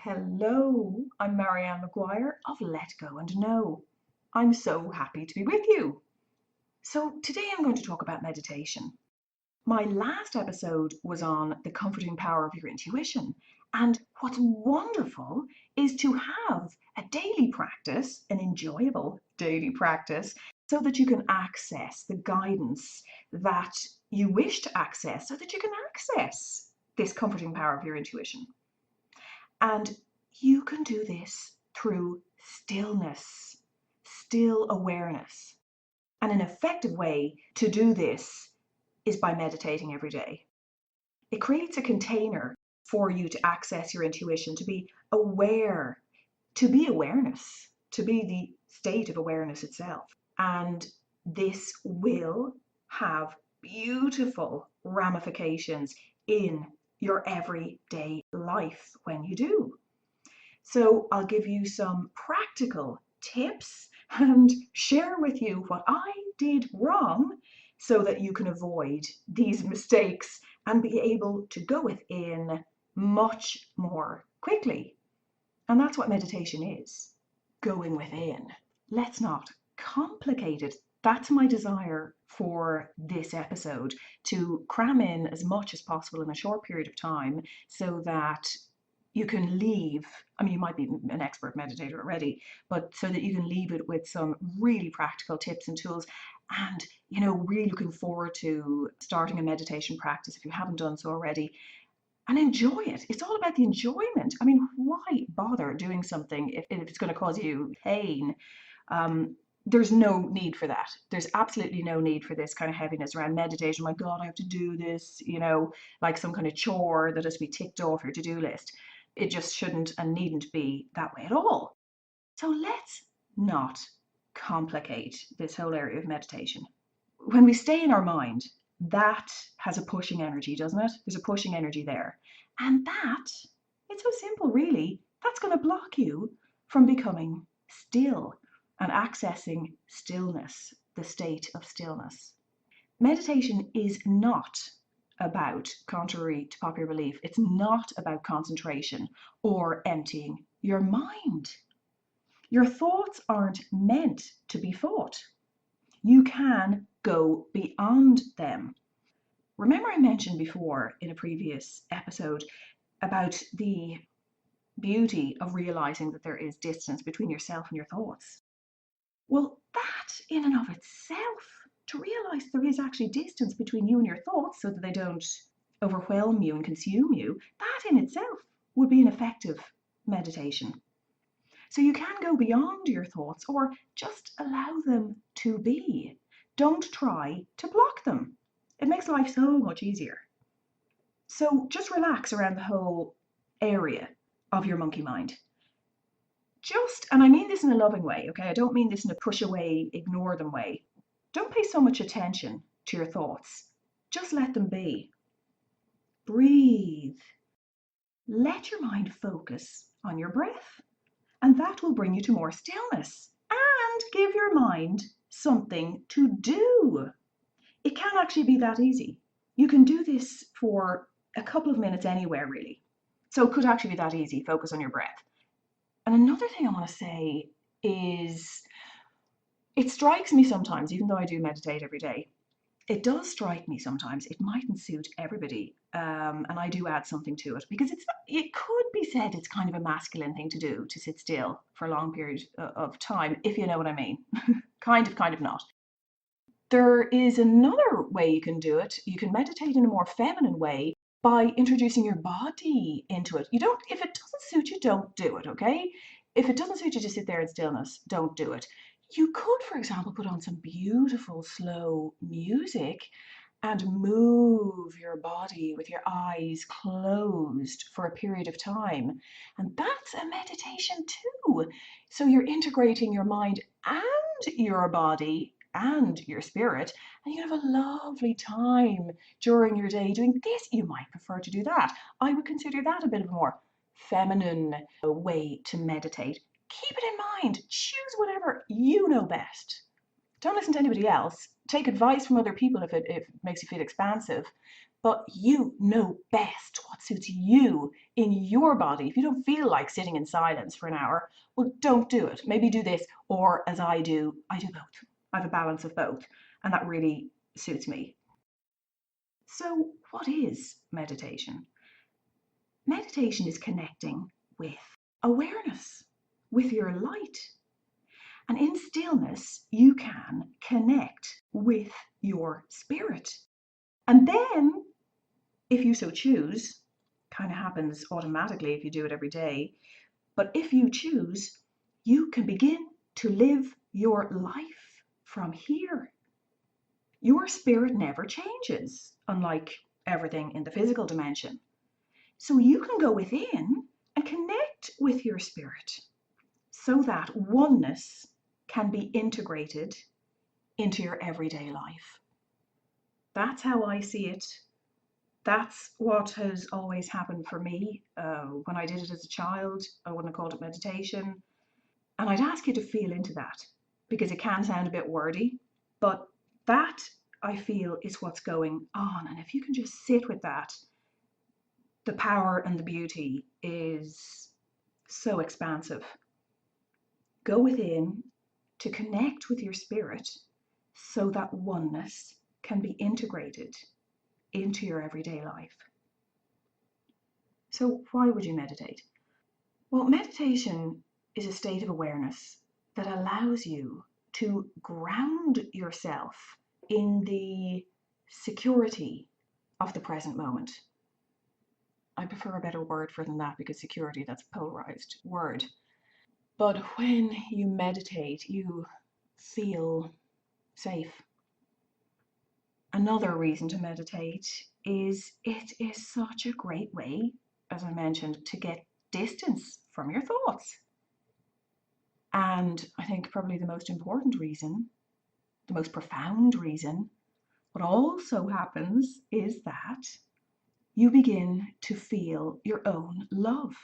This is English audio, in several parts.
Hello, I'm Marianne McGuire of Let Go and Know. I'm so happy to be with you. So, today I'm going to talk about meditation. My last episode was on the comforting power of your intuition. And what's wonderful is to have a daily practice, an enjoyable daily practice, so that you can access the guidance that you wish to access, so that you can access this comforting power of your intuition. And you can do this through stillness, still awareness. And an effective way to do this is by meditating every day. It creates a container for you to access your intuition, to be aware, to be awareness, to be the state of awareness itself. And this will have beautiful ramifications in your everyday life when you do. So I'll give you some practical tips and share with you what I did wrong so that you can avoid these mistakes and be able to go within much more quickly. And that's what meditation is, going within. Let's not complicate it. That's my desire for this episode, to cram in as much as possible in a short period of time so that you can leave, you might be an expert meditator already, but so that you can leave it with some really practical tips and tools and, really looking forward to starting a meditation practice if you haven't done so already, and enjoy it. It's all about the enjoyment. Why bother doing something if it's going to cause you pain? There's no need for that. There's absolutely no need for this kind of heaviness around meditation. My God, I have to do this, like some kind of chore that has to be ticked off your to-do list. It just shouldn't and needn't be that way at all. So let's not complicate this whole area of meditation. When we stay in our mind, that has a pushing energy, doesn't it? There's a pushing energy there. And that, it's so simple really, that's going to block you from becoming still and accessing stillness, the state of stillness. Meditation is not about, contrary to popular belief, it's not about concentration or emptying your mind. Your thoughts aren't meant to be fought. You can go beyond them. Remember I mentioned before in a previous episode about the beauty of realizing that there is distance between yourself and your thoughts. Well, that in and of itself, to realize there is actually distance between you and your thoughts so that they don't overwhelm you and consume you, that in itself would be an effective meditation. So you can go beyond your thoughts or just allow them to be. Don't try to block them. It makes life so much easier. So just relax around the whole area of your monkey mind. And I mean this in a loving way, okay? I don't mean this in a push away, ignore them way. Don't pay so much attention to your thoughts. Just let them be. Breathe. Let your mind focus on your breath, and that will bring you to more stillness and give your mind something to do. It can actually be that easy. You can do this for a couple of minutes anywhere, really. So it could actually be that easy. Focus on your breath. And another thing I want to say is, it strikes me sometimes, even though I do meditate every day, it does strike me sometimes it mightn't suit everybody, and I do add something to it because it could be said it's kind of a masculine thing to do, to sit still for a long period of time, if you know what I mean. kind of not. There is another way you can do it. You can meditate in a more feminine way by introducing your body into it. If it doesn't suit you, don't do it, okay? If it doesn't suit you to sit there in stillness, don't do it. You could, for example, put on some beautiful slow music and move your body with your eyes closed for a period of time. And that's a meditation too. So you're integrating your mind and your body and your spirit, and you have a lovely time during your day doing this. You might prefer to do that. I would consider that a bit of a more feminine way to meditate. Keep it in mind. Choose whatever you know best. Don't listen to anybody else. Take advice from other people if it makes you feel expansive. But you know best what suits you in your body. If you don't feel like sitting in silence for an hour, well, don't do it. Maybe do this, or as I do both. I have a balance of both, and that really suits me. So, what is meditation? Meditation is connecting with awareness, with your light. And in stillness, you can connect with your spirit. And then, if you so choose, kind of happens automatically if you do it every day, but if you choose, you can begin to live your life from here. Your spirit never changes, unlike everything in the physical dimension. So you can go within and connect with your spirit so that oneness can be integrated into your everyday life. That's how I see it. That's what has always happened for me. When I did it as a child, I wouldn't have called it meditation. And I'd ask you to feel into that because it can sound a bit wordy, but that I feel is what's going on. And if you can just sit with that, the power and the beauty is so expansive. Go within to connect with your spirit so that oneness can be integrated into your everyday life. So why would you meditate? Well, meditation is a state of awareness that allows you to ground yourself in the security of the present moment. I prefer a better word for than that because security, that's a polarized word. But when you meditate, you feel safe. Another reason to meditate is it is such a great way, as I mentioned, to get distance from your thoughts. And I think probably the most important reason, the most profound reason, what also happens is that you begin to feel your own love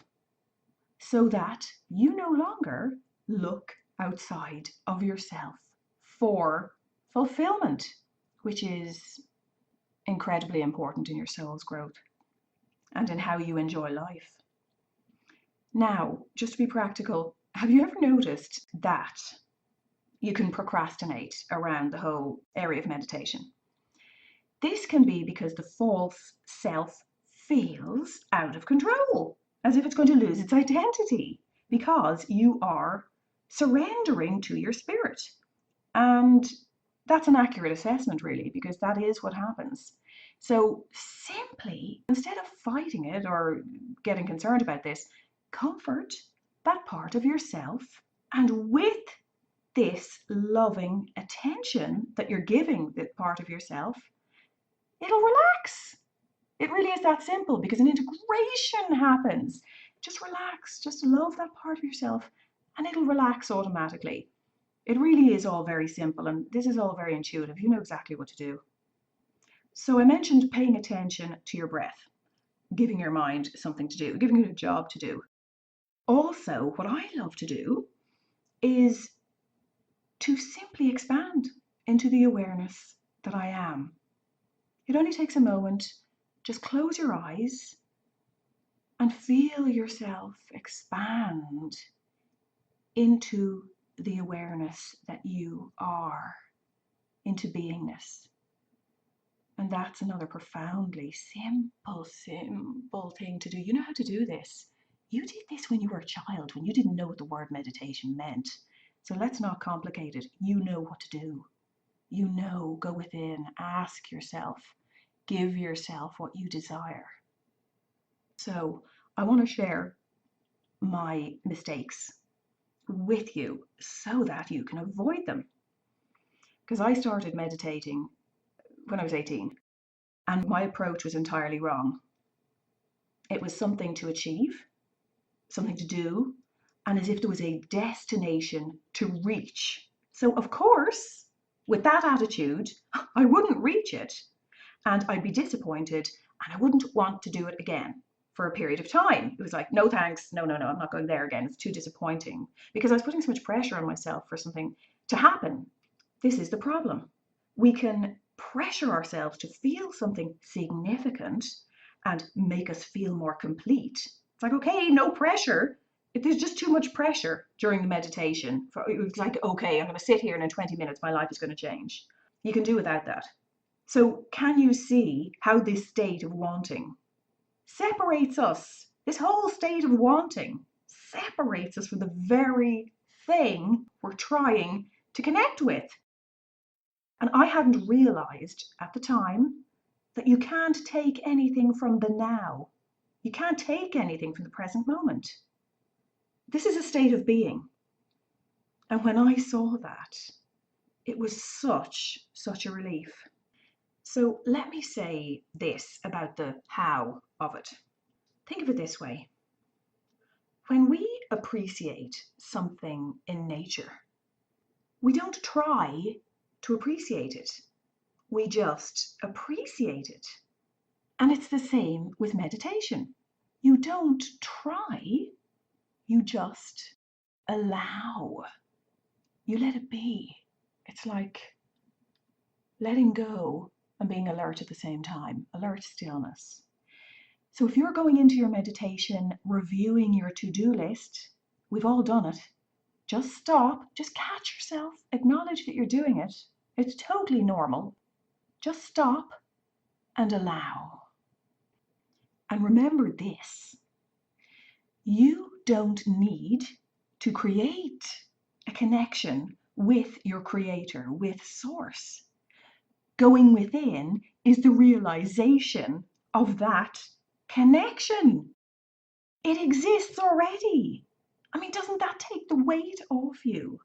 so that you no longer look outside of yourself for fulfillment, which is incredibly important in your soul's growth and in how you enjoy life. Now, just to be practical, have you ever noticed that you can procrastinate around the whole area of meditation? This can be because the false self feels out of control, as if it's going to lose its identity, because you are surrendering to your spirit. And that's an accurate assessment, really, because that is what happens. So simply, instead of fighting it or getting concerned about this, comfort that part of yourself, and with this loving attention that you're giving that part of yourself, it'll relax. It really is that simple because an integration happens. Just relax, just love that part of yourself, and it'll relax automatically. It really is all very simple, and this is all very intuitive. You know exactly what to do. So I mentioned paying attention to your breath, giving your mind something to do, giving it a job to do. Also, what I love to do is to simply expand into the awareness that I am. It only takes a moment. Just close your eyes and feel yourself expand into the awareness that you are, into beingness. And that's another profoundly simple thing to do. You know how to do this. You did this when you were a child, when you didn't know what the word meditation meant. So let's not complicate it. You know what to do. You know, go within, ask yourself, give yourself what you desire. So I want to share my mistakes with you so that you can avoid them. Because I started meditating when I was 18, and my approach was entirely wrong. It was something to achieve, something to do, and as if there was a destination to reach. So of course, with that attitude, I wouldn't reach it, and I'd be disappointed, and I wouldn't want to do it again for a period of time. It was like, no thanks, no, I'm not going there again. It's too disappointing, because I was putting so much pressure on myself for something to happen. This is the problem. We can pressure ourselves to feel something significant and make us feel more complete. It's like, okay, no pressure. If there's just too much pressure during the meditation, it's like, okay, I'm going to sit here and in 20 minutes my life is going to change. You can do without that. So can you see how this state of wanting separates us? This whole state of wanting separates us from the very thing we're trying to connect with. And I hadn't realized at the time that you can't take anything from the now. You can't take anything from the present moment. This is a state of being. And when I saw that, it was such a relief. So let me say this about the how of it. Think of it this way. When we appreciate something in nature, we don't try to appreciate it. We just appreciate it. And it's the same with meditation. You don't try, you just allow. You let it be. It's like letting go and being alert at the same time, alert stillness. So if you're going into your meditation, reviewing your to-do list, we've all done it. Just stop, just catch yourself, acknowledge that you're doing it. It's totally normal. Just stop and allow. And remember this, you don't need to create a connection with your creator, with source. Going within is the realization of that connection. It exists already. I mean, doesn't that take the weight off you?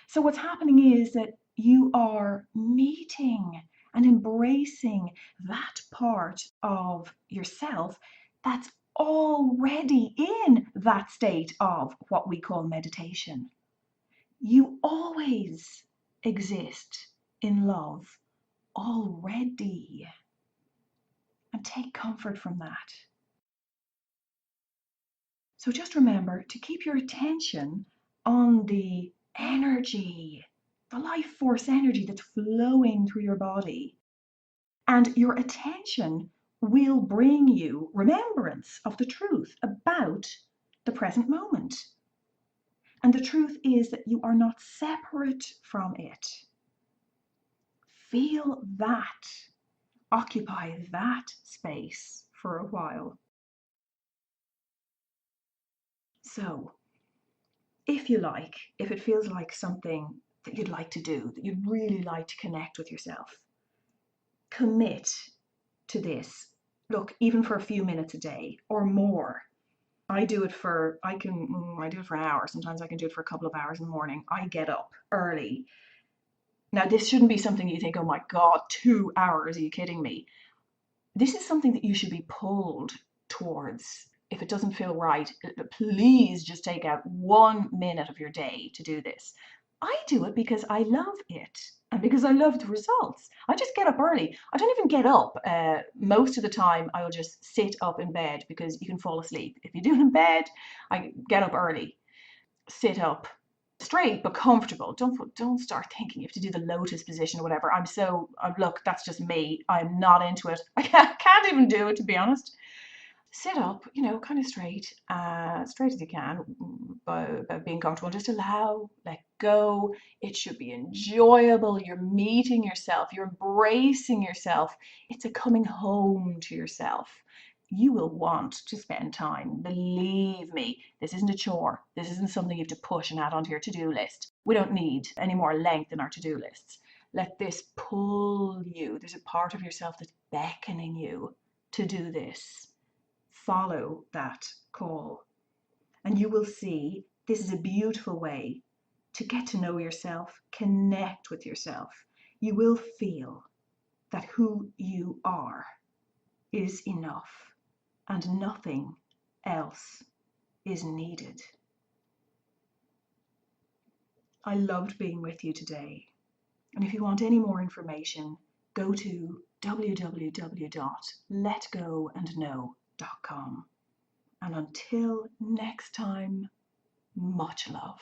So what's happening is that you are meeting and embracing that part of yourself that's already in that state of what we call meditation. You always exist in love already. And take comfort from that. So just remember to keep your attention on the energy, the life force energy that's flowing through your body. And your attention will bring you remembrance of the truth about the present moment. And the truth is that you are not separate from it. Feel that. Occupy that space for a while. So, if you like, if it feels like something that you'd like to do, that you'd really like to connect with yourself, commit to this. Look, even for a few minutes a day or more. I do it for an hour. Sometimes I can do it for a couple of hours in the morning. I get up early. Now, this shouldn't be something you think, oh my God, 2 hours, are you kidding me? This is something that you should be pulled towards. If it doesn't feel right, please just take out 1 minute of your day to do this. I do it because I love it and because I love the results. I just get up early. I don't even get up. Most of the time, I will just sit up in bed because you can fall asleep. If you do it in bed, I get up early, sit up straight but comfortable. Don't start thinking you have to do the lotus position or whatever. Look, that's just me. I'm not into it. I can't even do it, to be honest. Sit up, kind of straight as you can, by being comfortable. Just allow, let go. It should be enjoyable. You're meeting yourself. You're embracing yourself. It's a coming home to yourself. You will want to spend time. Believe me, this isn't a chore. This isn't something you have to push and add onto your to-do list. We don't need any more length in our to-do lists. Let this pull you. There's a part of yourself that's beckoning you to do this. Follow that call. And you will see this is a beautiful way to get to know yourself, connect with yourself. You will feel that who you are is enough and nothing else is needed. I loved being with you today. And if you want any more information, go to www.letgoandknow.com. And until next time, much love.